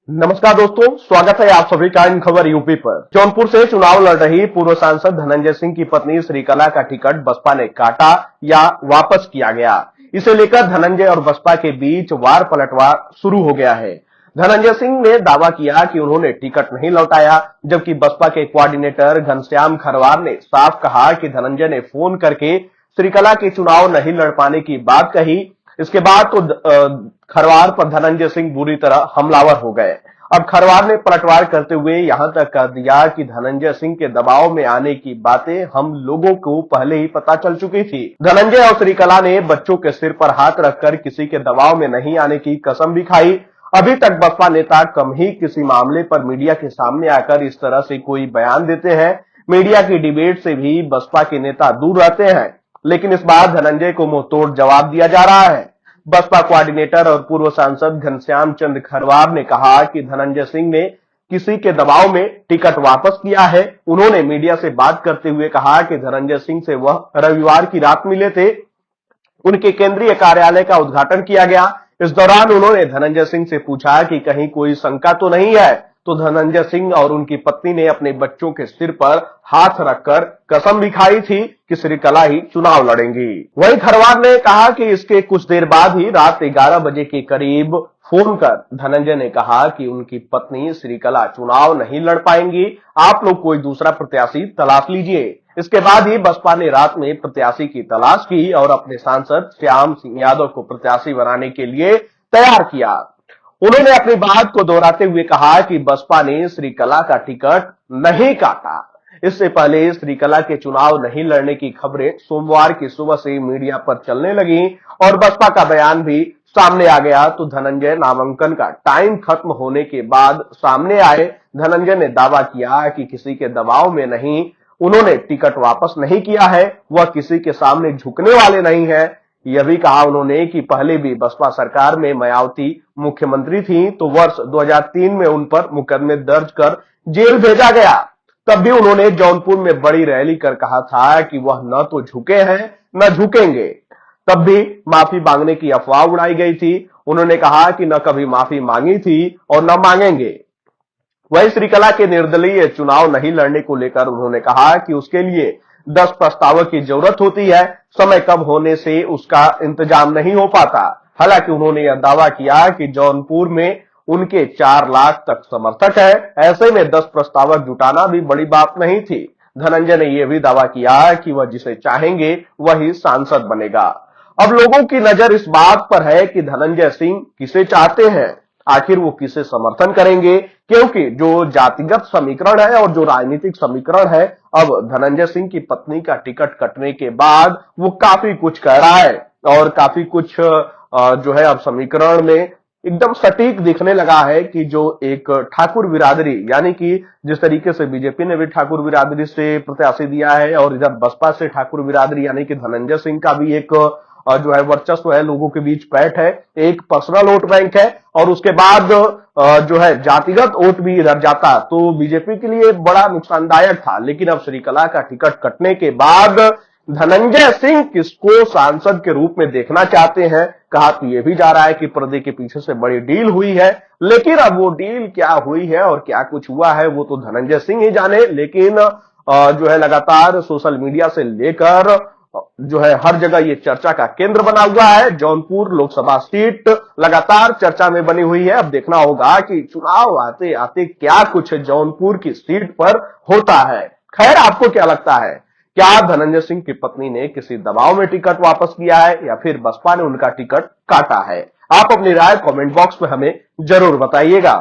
नमस्कार दोस्तों, स्वागत है आप सभी का इन खबर यूपी पर। जौनपुर से चुनाव लड़ रही पूर्व सांसद धनंजय सिंह की पत्नी श्रीकला का टिकट बसपा ने काटा या वापस किया गया। इसे लेकर धनंजय और बसपा के बीच वार पलटवार शुरू हो गया है। धनंजय सिंह ने दावा किया कि उन्होंने टिकट नहीं लौटाया, जबकि बसपा के कोऑर्डिनेटर घनश्याम खरवार ने साफ कहा कि धनंजय ने फोन करके श्रीकला के चुनाव नहीं लड़ पाने की बात कही। इसके बाद तो खरवार पर धनंजय सिंह बुरी तरह हमलावर हो गए। अब खरवार ने पलटवार करते हुए यहां तक कह दिया कि धनंजय सिंह के दबाव में आने की बातें हम लोगों को पहले ही पता चल चुकी थी। धनंजय और श्रीकला ने बच्चों के सिर पर हाथ रखकर किसी के दबाव में नहीं आने की कसम भी खाई। अभी तक बसपा नेता कम ही किसी मामले पर मीडिया के सामने आकर इस तरह से कोई बयान देते हैं। मीडिया की डिबेट से भी बसपा के नेता दूर रहते हैं, लेकिन इस बार धनंजय को मुंहतोड़ जवाब दिया जा रहा है। बसपा कोऑर्डिनेटर और पूर्व सांसद घनश्याम चंद्र खरवार ने कहा कि धनंजय सिंह ने किसी के दबाव में टिकट वापस किया है। उन्होंने मीडिया से बात करते हुए कहा कि धनंजय सिंह से वह रविवार की रात मिले थे। उनके केंद्रीय कार्यालय का उद्घाटन किया गया। इस दौरान उन्होंने धनंजय सिंह से पूछा कि कहीं कोई शंका तो नहीं है, तो धनंजय सिंह और उनकी पत्नी ने अपने बच्चों के सिर पर हाथ रखकर कसम भी खाई थी कि श्रीकला ही चुनाव लड़ेंगी। वहीं खरवार ने कहा कि इसके कुछ देर बाद ही रात 11 बजे के करीब फोन कर धनंजय ने कहा कि उनकी पत्नी श्रीकला चुनाव नहीं लड़ पाएंगी, आप लोग कोई दूसरा प्रत्याशी तलाश लीजिए। इसके बाद ही बसपा ने रात में प्रत्याशी की तलाश की और अपने सांसद श्याम सिंह यादव को प्रत्याशी बनाने के लिए तैयार किया। उन्होंने अपनी बात को दोहराते हुए कहा कि बसपा ने श्रीकला का टिकट नहीं काटा। इससे पहले श्रीकला के चुनाव नहीं लड़ने की खबरें सोमवार की सुबह से मीडिया पर चलने लगी और बसपा का बयान भी सामने आ गया। तो धनंजय नामांकन का टाइम खत्म होने के बाद सामने आए। धनंजय ने दावा किया कि किसी के दबाव में नहीं, उन्होंने टिकट वापस नहीं किया है, वह किसी के सामने झुकने वाले नहीं है। यह भी कहा उन्होंने कि पहले भी बसपा सरकार में मायावती मुख्यमंत्री थी, तो वर्ष 2003 में उन पर मुकदमे दर्ज कर जेल भेजा गया। तब भी उन्होंने जौनपुर में बड़ी रैली कर कहा था कि वह न तो झुके हैं न झुकेंगे। तब भी माफी मांगने की अफवाह उड़ाई गई थी। उन्होंने कहा कि न कभी माफी मांगी थी और न मांगेंगे। वहीं श्रीकला के निर्दलीय चुनाव नहीं लड़ने को लेकर उन्होंने कहा कि उसके लिए 10 प्रस्तावों की जरूरत होती है, समय कम होने से उसका इंतजाम नहीं हो पाता। हालांकि उन्होंने यह दावा किया कि जौनपुर में उनके 4 लाख तक समर्थक है, ऐसे में 10 प्रस्तावक जुटाना भी बड़ी बात नहीं थी। धनंजय ने यह भी दावा किया कि वह जिसे चाहेंगे वही सांसद बनेगा। अब लोगों की नजर इस बात पर है कि धनंजय सिंह किसे चाहते हैं, आखिर वो किसे समर्थन करेंगे, क्योंकि जो जातिगत समीकरण है और जो राजनीतिक समीकरण है, अब धनंजय सिंह की पत्नी का टिकट कटने के बाद वो काफी कुछ कह रहा है और काफी कुछ जो है अब समीकरण में एकदम सटीक दिखने लगा है कि जो एक ठाकुर बिरादरी, यानी कि जिस तरीके से बीजेपी ने भी ठाकुर बिरादरी से प्रत्याशी दिया है और इधर बसपा से ठाकुर बिरादरी यानी कि धनंजय सिंह का भी एक जो है वर्चस्व है, लोगों के बीच पैठ है, एक पर्सनल वोट बैंक है और उसके बाद जो है जातिगत वोट भी इधर जाता, तो बीजेपी के लिए बड़ा नुकसानदायक था। लेकिन अब श्रीकला का टिकट कटने के बाद धनंजय सिंह किसको सांसद के रूप में देखना चाहते हैं, कहा तो यह भी जा रहा है कि पर्दे के पीछे से बड़ी डील हुई है। लेकिन अब वो डील क्या हुई है और क्या कुछ हुआ है वो तो धनंजय सिंह ही जाने। लेकिन जो है लगातार सोशल मीडिया से लेकर जो है हर जगह ये चर्चा का केंद्र बना हुआ है। जौनपुर लोकसभा सीट लगातार चर्चा में बनी हुई है। अब देखना होगा कि चुनाव आते आते क्या कुछ जौनपुर की सीट पर होता है। खैर, आपको क्या लगता है, क्या धनंजय सिंह की पत्नी ने किसी दबाव में टिकट वापस किया है या फिर बसपा ने उनका टिकट काटा है? आप अपनी राय कमेंट बॉक्स में हमें जरूर बताइएगा।